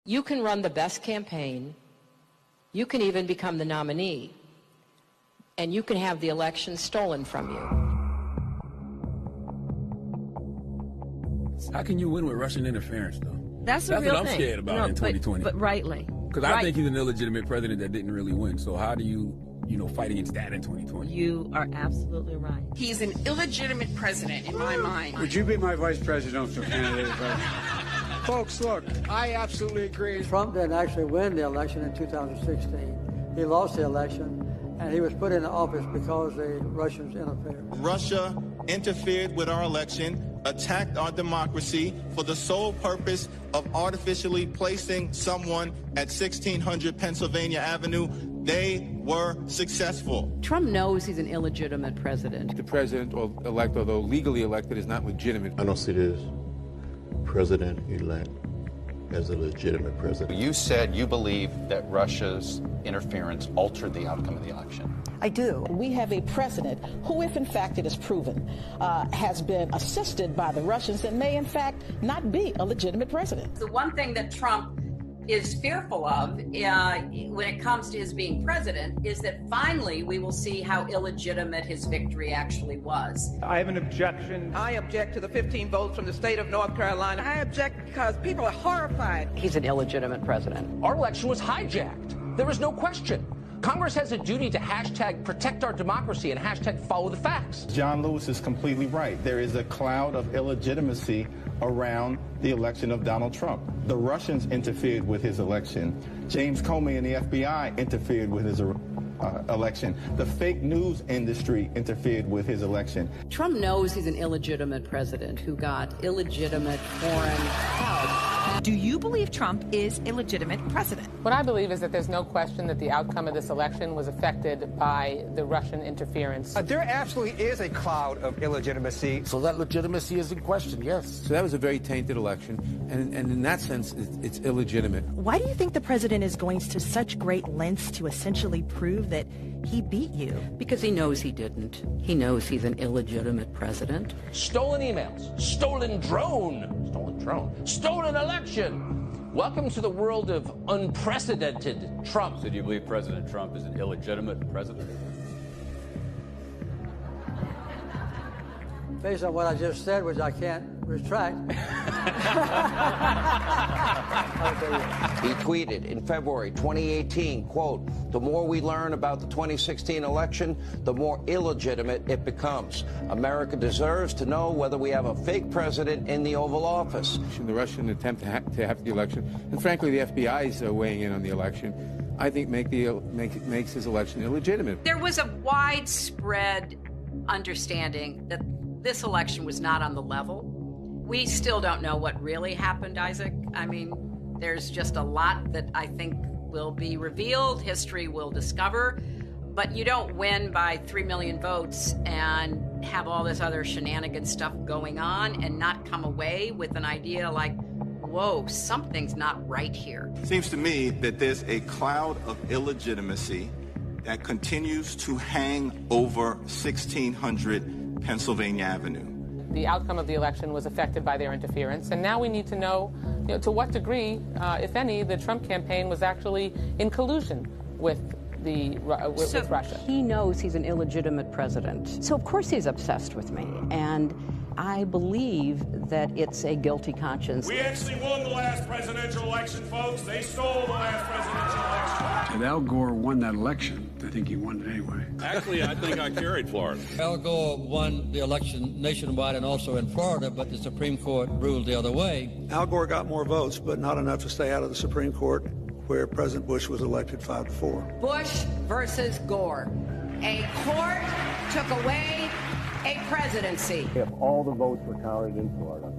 You can run the best campaign, you can even become the nominee, and you can have the election stolen from you. How can you win with Russian interference, though? That's what real I'm thing. scared about in 2020. But rightly. Because I think he's an illegitimate president that didn't really win. So how do you fight against that in 2020? You are absolutely right. He's an illegitimate president in my mind. Would you be my vice presidential candidate? Folks, look, I absolutely agree. Trump didn't actually win the election in 2016. He lost the election, and he was put into office because the Russians interfered. Russia interfered with our election, attacked our democracy for the sole purpose of artificially placing someone at 1600 Pennsylvania Avenue. They were successful. Trump knows he's an illegitimate president. The president-elect, although legally elected, is not legitimate. I don't see this president-elect as a legitimate president. You said you believe that Russia's interference altered the outcome of the election. I do. We have a president who, if in fact it is proven, has been assisted by the Russians and may in fact not be a legitimate president. The one thing that Trump is fearful of when it comes to his being president is that finally we will see how illegitimate his victory actually was. I have an objection. I object to the 15 votes from the state of North Carolina. I object because people are horrified. He's an illegitimate president. Our election was hijacked. There is no question. Congress has a duty to hashtag protect our democracy and hashtag follow the facts. John Lewis is completely right. There is a cloud of illegitimacy around the election of Donald Trump. The Russians interfered with his election. James Comey and the FBI interfered with his election. The fake news industry interfered with his election. Trump knows he's an illegitimate president who got illegitimate foreign help. Do you believe Trump is a legitimate president? What I believe is that there's no question that the outcome of this election was affected by the Russian interference. There absolutely is a cloud of illegitimacy. So that legitimacy is in question, yes. So that was a very tainted election, and in that sense, it's illegitimate. Why do you think the president is going to such great lengths to essentially prove that he beat you? Because he knows he didn't. He knows he's an illegitimate president. Stolen emails, stolen election. Welcome to the world of unprecedented Trump. So do you believe President Trump is an illegitimate president? Based on what I just said, which I can't retract. He tweeted in February 2018, quote, "The more we learn about the 2016 election, the more illegitimate it becomes. America deserves to know whether we have a fake president in the Oval Office." The Russian attempt to have the election, and frankly, the FBI is weighing in on the election, I think makes his election illegitimate. There was a widespread understanding that this election was not on the level. We still don't know what really happened, Isaac. I mean, there's just a lot that I think will be revealed, history will discover, but you don't win by 3 million votes and have all this other shenanigan stuff going on and not come away with an idea like, whoa, something's not right here. Seems to me that there's a cloud of illegitimacy that continues to hang over 1600 Pennsylvania Avenue. The outcome of the election was affected by their interference, and now we need to know, to what degree, if any, the Trump campaign was actually in collusion with with Russia. He knows he's an illegitimate president, so of course he's obsessed with me, and I believe that it's a guilty conscience. We actually won the last presidential election, folks. They stole the last presidential election. And Al Gore won that election. I think he won it anyway. Actually, I think I carried Florida. Al Gore won the election nationwide and also in Florida, but the Supreme Court ruled the other way. Al Gore got more votes, but not enough to stay out of the Supreme Court, where President Bush was elected 5-4. Bush versus Gore. A court took away a presidency. If all the votes were counted in Florida,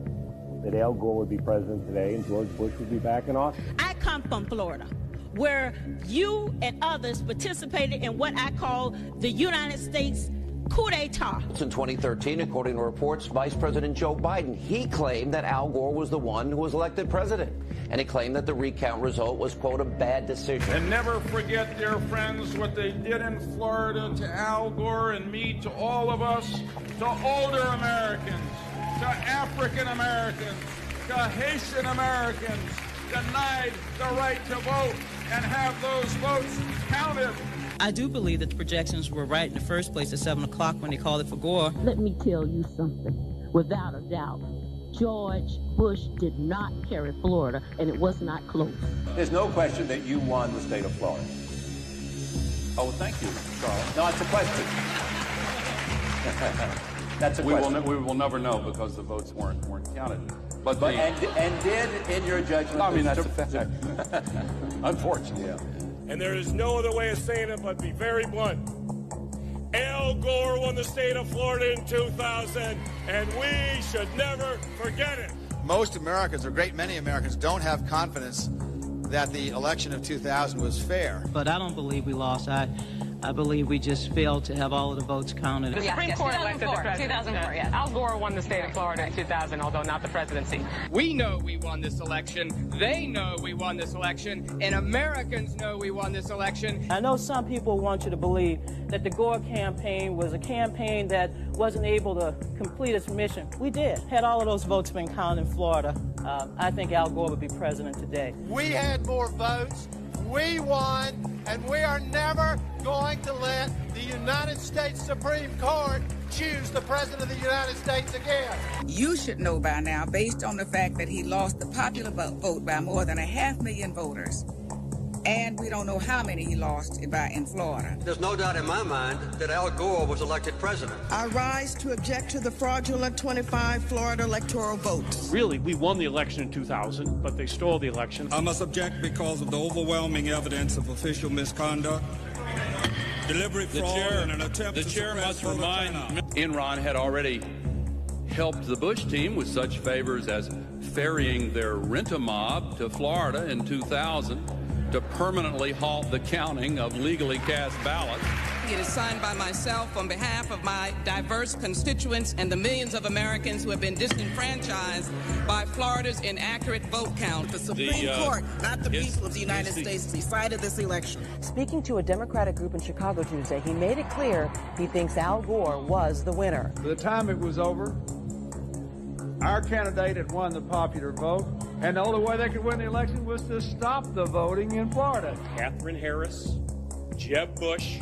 that Al Gore would be president today and George Bush would be back in office. I come from Florida, where you and others participated in what I call the United States coup d'etat. In 2013, according to reports, Vice President Joe Biden, he claimed that Al Gore was the one who was elected president. And he claimed that the recount result was, quote, a bad decision. And never forget, dear friends, what they did in Florida to Al Gore and me, to all of us, to older Americans, to African Americans, to Haitian Americans, denied the right to vote and have those votes counted. I do believe that the projections were right in the first place at 7 o'clock when they called it for Gore. Let me tell you something. Without a doubt, George Bush did not carry Florida, and it was not close. There's no question that you won the state of Florida. Oh, well, thank you, Charlotte. No, it's a question. That's a question. We will never know because the votes weren't counted. But and did, in your judgment... No, I mean, that's a fact. Unfortunately. Yeah. And there is no other way of saying it but be very blunt. Al Gore won the state of Florida in 2000, and we should never forget it. Most Americans, or a great many Americans, don't have confidence that the election of 2000 was fair. But I don't believe we lost. I believe we just failed to have all of the votes counted. The Supreme Court elected the president. 2004, yes. Al Gore won the state of Florida in 2000, although not the presidency. We know we won this election. They know we won this election. And Americans know we won this election. I know some people want you to believe that the Gore campaign was a campaign that wasn't able to complete its mission. We did. Had all of those votes been counted in Florida, I think Al Gore would be president today. We had more votes. We won, and we are never going to let the United States Supreme Court choose the President of the United States again. You should know by now, based on the fact that he lost the popular vote by more than 500,000 voters, and we don't know how many he lost in Florida. There's no doubt in my mind that Al Gore was elected president. I rise to object to the fraudulent 25 Florida electoral votes. Really, we won the election in 2000, but they stole the election. I must object because of the overwhelming evidence of official misconduct, deliberate fraud, and an attempt to suppress voter turnout. Enron had already helped the Bush team with such favors as ferrying their rent-a-mob to Florida in 2000 to permanently halt the counting of legally cast ballots. It is signed by myself on behalf of my diverse constituents and the millions of Americans who have been disenfranchised by Florida's inaccurate vote count. The Supreme Court, not the people of the United States, decided this election. Speaking to a Democratic group in Chicago Tuesday, he made it clear he thinks Al Gore was the winner. By the time it was over, our candidate had won the popular vote, and the only way they could win the election was to stop the voting in Florida. Catherine Harris, Jeb Bush,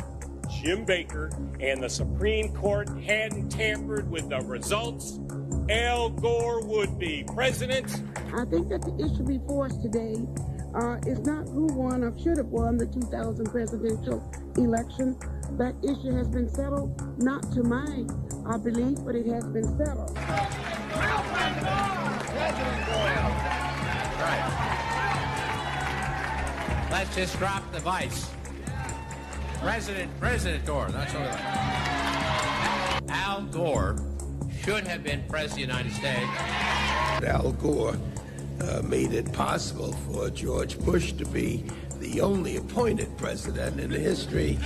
Jim Baker, and the Supreme Court hadn't tampered with the results, Al Gore would be president. I think that the issue before us today is not who won or should have won the 2000 presidential election. That issue has been settled, not to my belief, but it has been settled. Right. Let's just drop the vice. President Gore, that's all right. Al Gore should have been President of the United States. Al Gore made it possible for George Bush to be the only appointed president in the history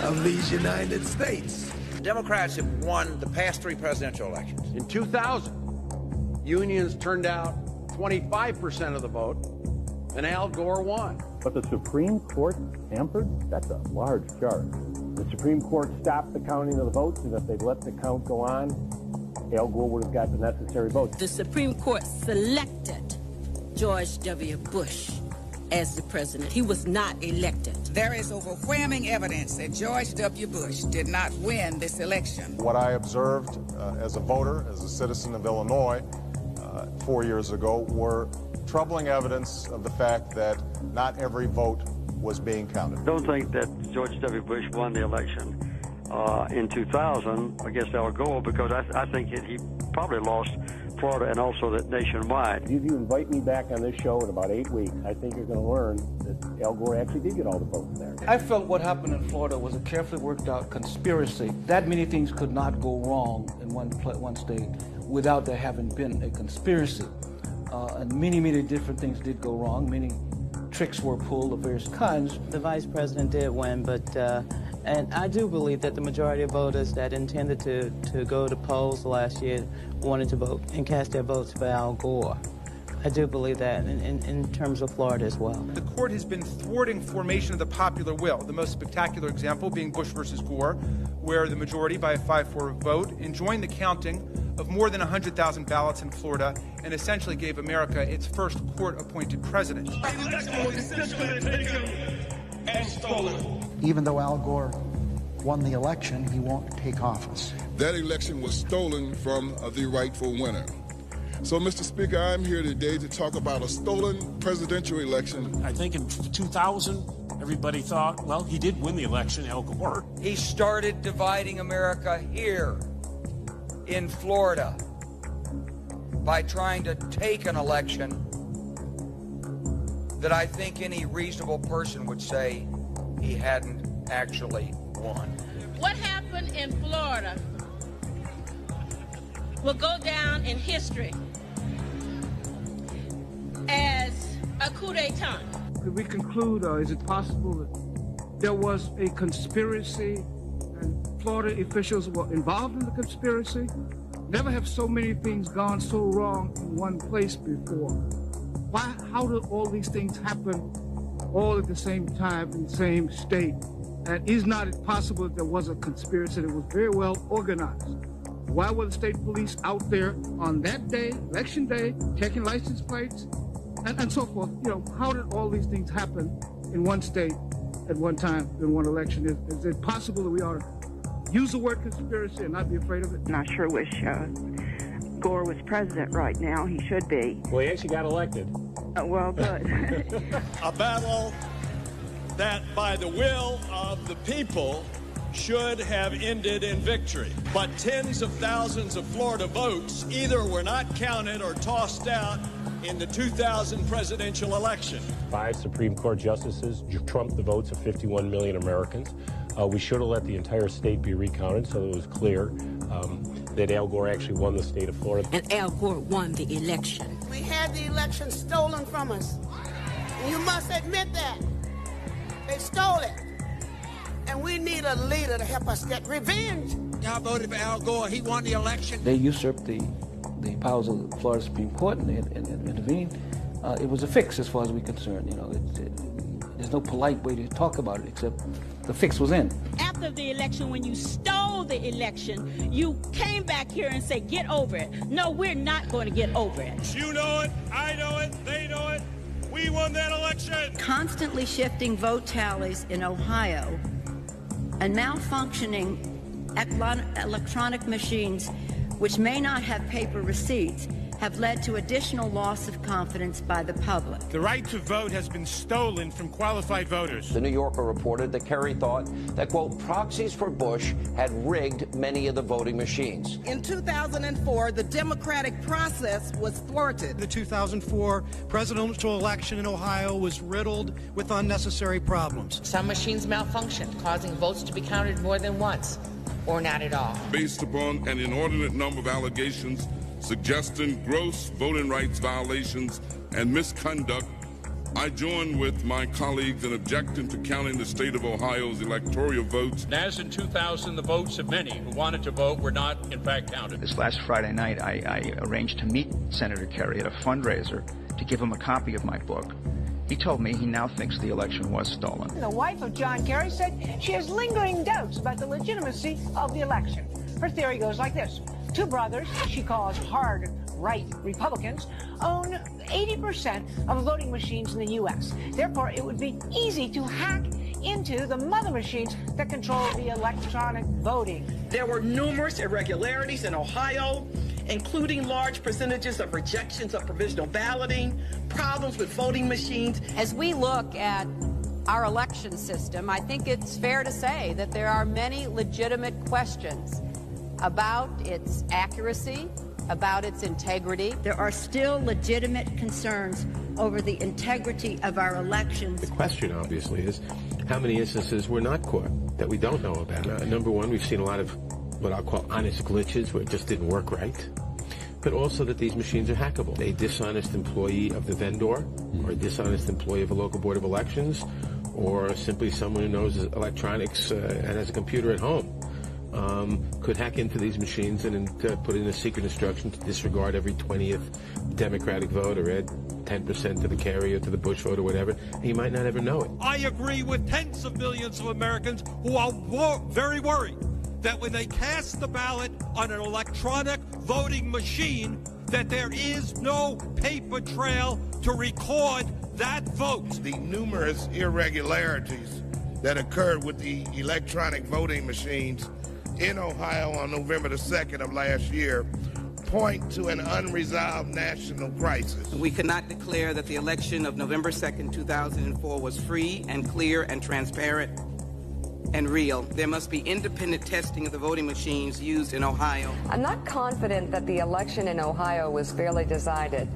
of these United States. Democrats have won the past 3 presidential elections. In 2000, unions turned out 25% of the vote, and Al Gore won. But the Supreme Court tampered? That's a large charge. The Supreme Court stopped the counting of the votes, and if they'd let the count go on, Al Gore would have got the necessary votes. The Supreme Court selected George W. Bush as the president. He was not elected. There is overwhelming evidence that George W. Bush did not win this election. What I observed as a voter, as a citizen of Illinois 4 years ago, were troubling evidence of the fact that not every vote was being counted. I don't think that George W. Bush won the election in 2000 against Al Gore because I think he probably lost Florida and also that nationwide. If you invite me back on this show in about 8 weeks, I think you're going to learn that Al Gore actually did get all the votes there. I felt what happened in Florida was a carefully worked out conspiracy. That many things could not go wrong in one state without there having been a conspiracy. And many different things did go wrong. Many tricks were pulled of various kinds. The vice president did win, but and I do believe that the majority of voters that intended to go to polls last year wanted to vote and cast their votes for Al Gore. I do believe that in terms of Florida as well. The court has been thwarting formation of the popular will, the most spectacular example being Bush versus Gore, where the majority, by a 5-4 vote, enjoined the counting of more than 100,000 ballots in Florida and essentially gave America its first court-appointed president. Even though Al Gore won the election, he won't take office. That election was stolen from the rightful winner. So, Mr. Speaker, I'm here today to talk about a stolen presidential election. I think in 2000, everybody thought, well, he did win the election, Al Gore. He started dividing America here in Florida by trying to take an election that I think any reasonable person would say he hadn't actually won. What happened in Florida will go down in history as a coup d'etat. Could we conclude, or is it possible that there was a conspiracy and Florida officials were involved in the conspiracy? Never have so many things gone so wrong in one place before. Why? How did all these things happen all at the same time in the same state? And is not it possible that there was a conspiracy that was very well organized? Why were the state police out there on that day, election day, checking license plates and so forth? You know, how did all these things happen in one state at one time in one election? Is it possible that we ought to use the word conspiracy and not be afraid of it? And I sure wish Gore was president right now. He should be. Well, he actually got elected. Well, good. A battle that by the will of the people should have ended in victory. But tens of thousands of Florida votes either were not counted or tossed out in the 2000 presidential election. 5 Supreme Court justices trumped the votes of 51 million Americans. We should have let the entire state be recounted so it was clear that Al Gore actually won the state of Florida. And Al Gore won the election. We had the election stolen from us. And you must admit that. They stole it. And we need a leader to help us get revenge. Y'all voted for Al Gore. He won the election. They usurped the powers of the Florida Supreme Court and intervened. It was a fix as far as we're concerned. You know, there's no polite way to talk about it except the fix was in. After the election, when you stole the election, you came back here and said, get over it. No, we're not going to get over it. You know it, I know it, they know it. We won that election. Constantly shifting vote tallies in Ohio and malfunctioning electronic machines which may not have paper receipts have led to additional loss of confidence by the public. The right to vote has been stolen from qualified voters. The New Yorker reported that Kerry thought that, quote, proxies for Bush had rigged many of the voting machines. In 2004, the democratic process was thwarted. The 2004 presidential election in Ohio was riddled with unnecessary problems. Some machines malfunctioned, causing votes to be counted more than once, or not at all. Based upon an inordinate number of allegations suggesting gross voting rights violations and misconduct, I join with my colleagues in objecting to counting the state of Ohio's electoral votes. As in 2000, the votes of many who wanted to vote were not, in fact, counted. This last Friday night, I arranged to meet Senator Kerry at a fundraiser to give him a copy of my book. He told me he now thinks the election was stolen. The wife of John Kerry said she has lingering doubts about the legitimacy of the election. Her theory goes like this. 2 brothers, she calls hard right Republicans, own 80% of voting machines in the U.S. Therefore, it would be easy to hack into the mother machines that control the electronic voting. There were numerous irregularities in Ohio, including large percentages of rejections of provisional balloting, problems with voting machines. As we look at our election system, I think it's fair to say that there are many legitimate questions about its accuracy, about its integrity. There are still legitimate concerns over the integrity of our elections. The question, obviously, is how many instances were not caught that we don't know about? Number one, we've seen a lot of what I'll call honest glitches where it just didn't work right. But also that these machines are hackable. A dishonest employee of the vendor or a dishonest employee of a local board of elections or simply someone who knows electronics and has a computer at home could hack into these machines and put in a secret instruction to disregard every 20th Democratic vote or add 10% to the carry or to the Bush vote or whatever, and you might not ever know it. I agree with tens of millions of Americans who are very worried that when they cast the ballot on an electronic voting machine, that there is no paper trail to record that vote. The numerous irregularities that occurred with the electronic voting machines in Ohio on November the 2nd of last year point to an unresolved national crisis. We cannot declare that the election of November 2nd, 2004 was free and clear and transparent and real. There must be independent testing of the voting machines used in Ohio. I'm not confident that the election in Ohio was fairly decided.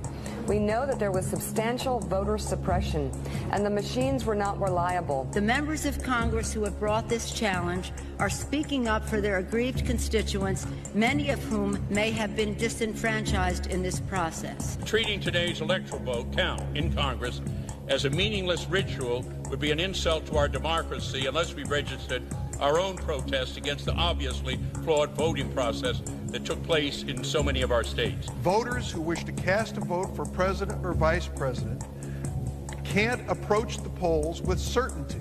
We know that there was substantial voter suppression, and the machines were not reliable. The members of Congress who have brought this challenge are speaking up for their aggrieved constituents, many of whom may have been disenfranchised in this process. Treating today's electoral vote count in Congress as a meaningless ritual would be an insult to our democracy unless we registered our own protest against the obviously flawed voting process that took place in so many of our states. Voters who wish to cast a vote for president or vice president can't approach the polls with certainty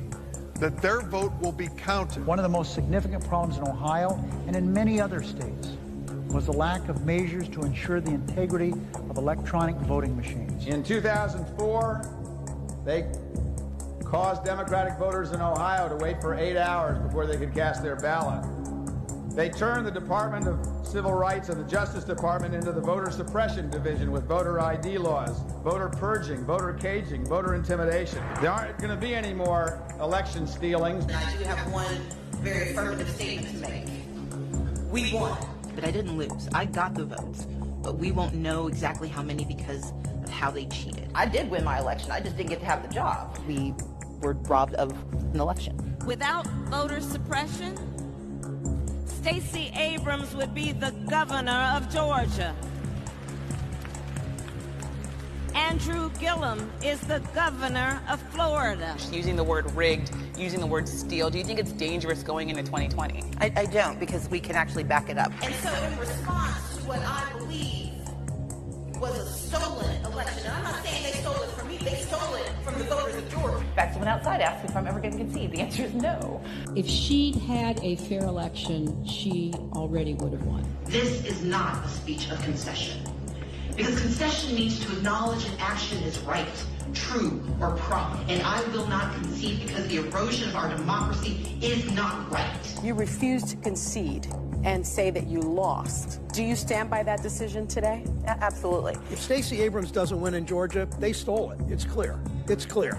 that their vote will be counted. One of the most significant problems in Ohio and in many other states was the lack of measures to ensure the integrity of electronic voting machines. In 2004, they caused Democratic voters in Ohio to wait for 8 hours before they could cast their ballot. They turned the Department of Civil Rights and the Justice Department into the voter suppression division with voter ID laws, voter purging, voter caging, voter intimidation. There aren't going to be any more election stealings. I do have one very affirmative statement to make. We won, but I didn't lose. I got the votes, but we won't know exactly how many because of how they cheated. I did win my election. I just didn't get to have the job. We were robbed of an election. Without voter suppression, Stacey Abrams would be the governor of Georgia. Andrew Gillum is the governor of Florida. Using the word rigged, using the word steal, do you think it's dangerous going into 2020? I don't, because we can actually back it up. And so in response to what I believe was a stolen election, and I'm not saying they stole it from me, they stole it from the voters of Georgia. In fact, someone outside asked me if I'm ever going to concede. The answer is no. If she'd had a fair election, she already would have won. This is not a speech of concession. Because concession means to acknowledge an action is right, true, or proper. And I will not concede because the erosion of our democracy is not right. You refused to concede and say that you lost. Do you stand by that decision today? Absolutely. If Stacey Abrams doesn't win in Georgia, they stole it. It's clear. It's clear.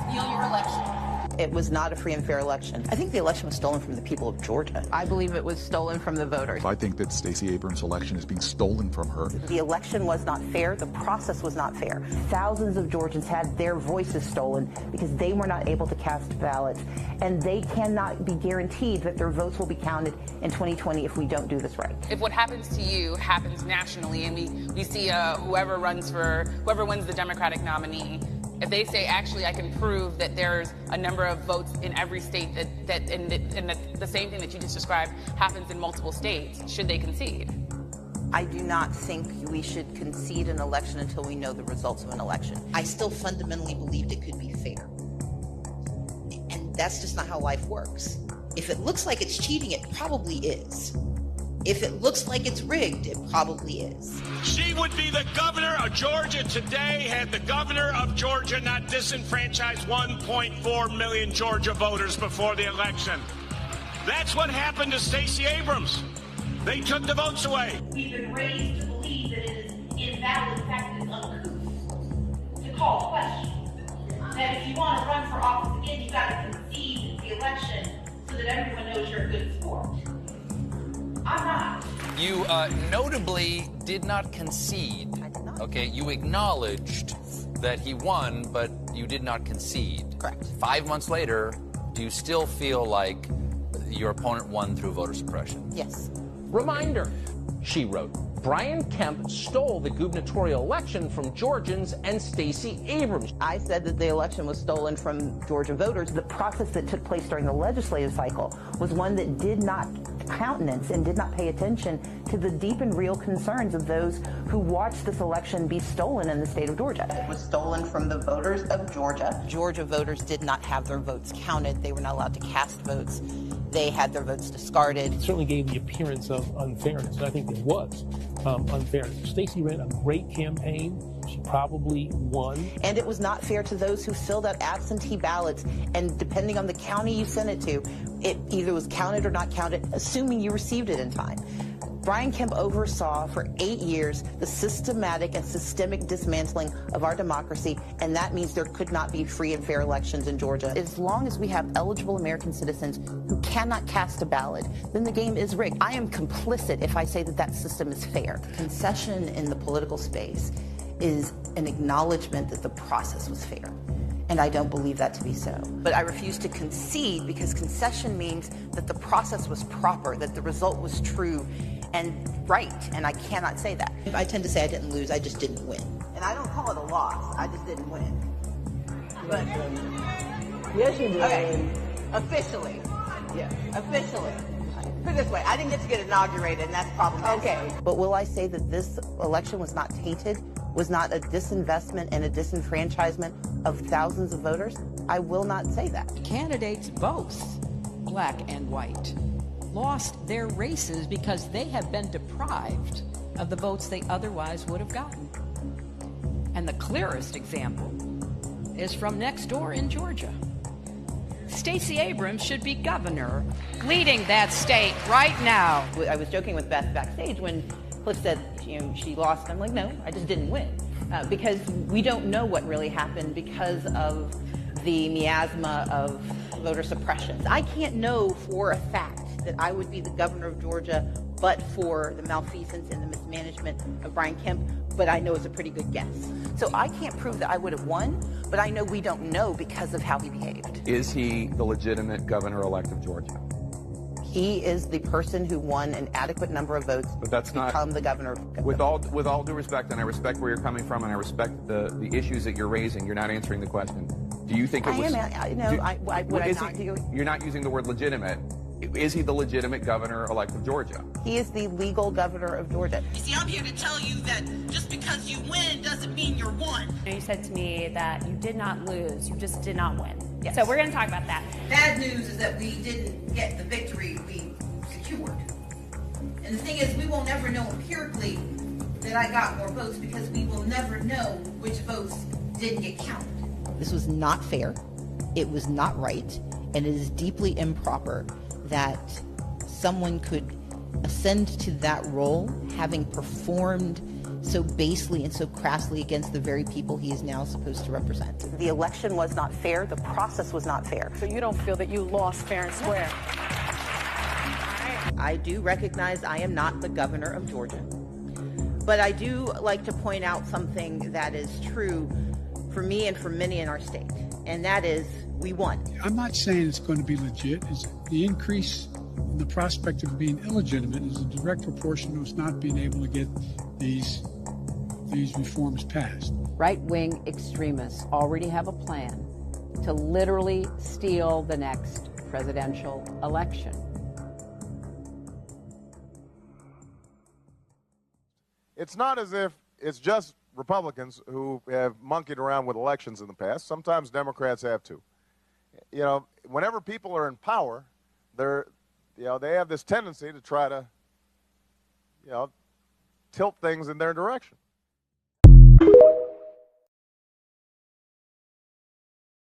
Steal your election. It was not a free and fair election. I think the election was stolen from the people of Georgia. I believe it was stolen from the voters. I think that Stacey Abrams' election is being stolen from her. The election was not fair. The process was not fair. Thousands of Georgians had their voices stolen because they were not able to cast ballots, and they cannot be guaranteed that their votes will be counted in 2020 if we don't do this right. If what happens to you happens nationally, and we see whoever wins the Democratic nominee, if they say, actually, I can prove that there's a number of votes in every state and that the same thing that you just described happens in multiple states, should they concede? I do not think we should concede an election until we know the results of an election. I still fundamentally believed it could be fair. And that's just not how life works. If it looks like it's cheating, it probably is. If it looks like it's rigged, it probably is. She would be the governor of Georgia today had the governor of Georgia not disenfranchised 1.4 million Georgia voters before the election. That's what happened to Stacey Abrams. They took the votes away. We've been raised to believe that it is invalid, in fact, it's uncouth to call question. That if you want to run for office again, you've got to concede the election so that everyone knows you're a good sport. I'm not. You notably did not concede. I did not. Okay, you acknowledged that he won, but you did not concede. Correct. 5 months later, do you still feel like your opponent won through voter suppression? Yes. Reminder, she wrote. Brian Kemp stole the gubernatorial election from Georgians and Stacey Abrams. I said that the election was stolen from Georgia voters. The process that took place during the legislative cycle was one that did not countenance and did not pay attention to the deep and real concerns of those who watched this election be stolen in the state of Georgia. It was stolen from the voters of Georgia. Georgia voters did not have their votes counted. They were not allowed to cast votes. They had their votes discarded. It certainly gave the appearance of unfairness, and I think there was unfairness. Stacey ran a great campaign. She probably won. And it was not fair to those who filled out absentee ballots, and depending on the county you sent it to, it either was counted or not counted, assuming you received it in time. Brian Kemp oversaw for 8 years the systematic and systemic dismantling of our democracy, and that means there could not be free and fair elections in Georgia. As long as we have eligible American citizens who cannot cast a ballot, then the game is rigged. I am complicit if I say that that system is fair. Concession in the political space is an acknowledgement that the process was fair. And I don't believe that to be so. But I refuse to concede, because concession means that the process was proper, that the result was true and right, and I cannot say that. I tend to say I didn't lose, I just didn't win. And I don't call it a loss, I just didn't win. But yes, you did. Okay, officially. Yeah, officially. Put it this way, I didn't get to get inaugurated, and that's problematic. Okay. But will I say that this election was not tainted, was not a disinvestment and a disenfranchisement of thousands of voters? I will not say that. Candidates, both black and white, lost their races because they have been deprived of the votes they otherwise would have gotten. And the clearest example is from next door in Georgia. Stacey Abrams should be governor, leading that state right now. I was joking with Beth backstage when Cliff said, she lost. I'm like, no, I just didn't win. Because we don't know what really happened because of the miasma of voter suppression. I can't know for a fact that I would be the governor of Georgia but for the malfeasance and the mismanagement of Brian Kemp, but I know it's a pretty good guess. So I can't prove that I would have won, but I know we don't know because of how he behaved. Is he the legitimate governor-elect of Georgia? He is the person who won an adequate number of votes but that's to become the governor. With all due respect, and I respect where you're coming from, and I respect the issues that you're raising, you're not answering the question. Do you think it was... You're not using the word legitimate. Is he the legitimate governor-elect of Georgia? He is the legal governor of Georgia. You see, I'm here to tell you that just because you win doesn't mean you're won. You said to me that you did not lose, you just did not win. Yes. So we're going to talk about that. Bad news is that we didn't get the victory we secured. And the thing is, we will never know empirically that I got more votes because we will never know which votes didn't get counted. This was not fair, it was not right, and it is deeply improper that someone could ascend to that role having performed so basely and so crassly against the very people he is now supposed to represent. The election was not fair, the process was not fair. So you don't feel that you lost fair and square? I do recognize I am not the governor of Georgia, but I do like to point out something that is true for me and for many in our state, and that is we won. I'm not saying it's going to be legit. It's the increase in the prospect of being illegitimate is a direct proportion to us not being able to get these reforms passed. Right-wing extremists already have a plan to literally steal the next presidential election. It's not as if it's just Republicans who have monkeyed around with elections in the past. Sometimes Democrats have too. Whenever people are in power, they have this tendency to try to, tilt things in their direction.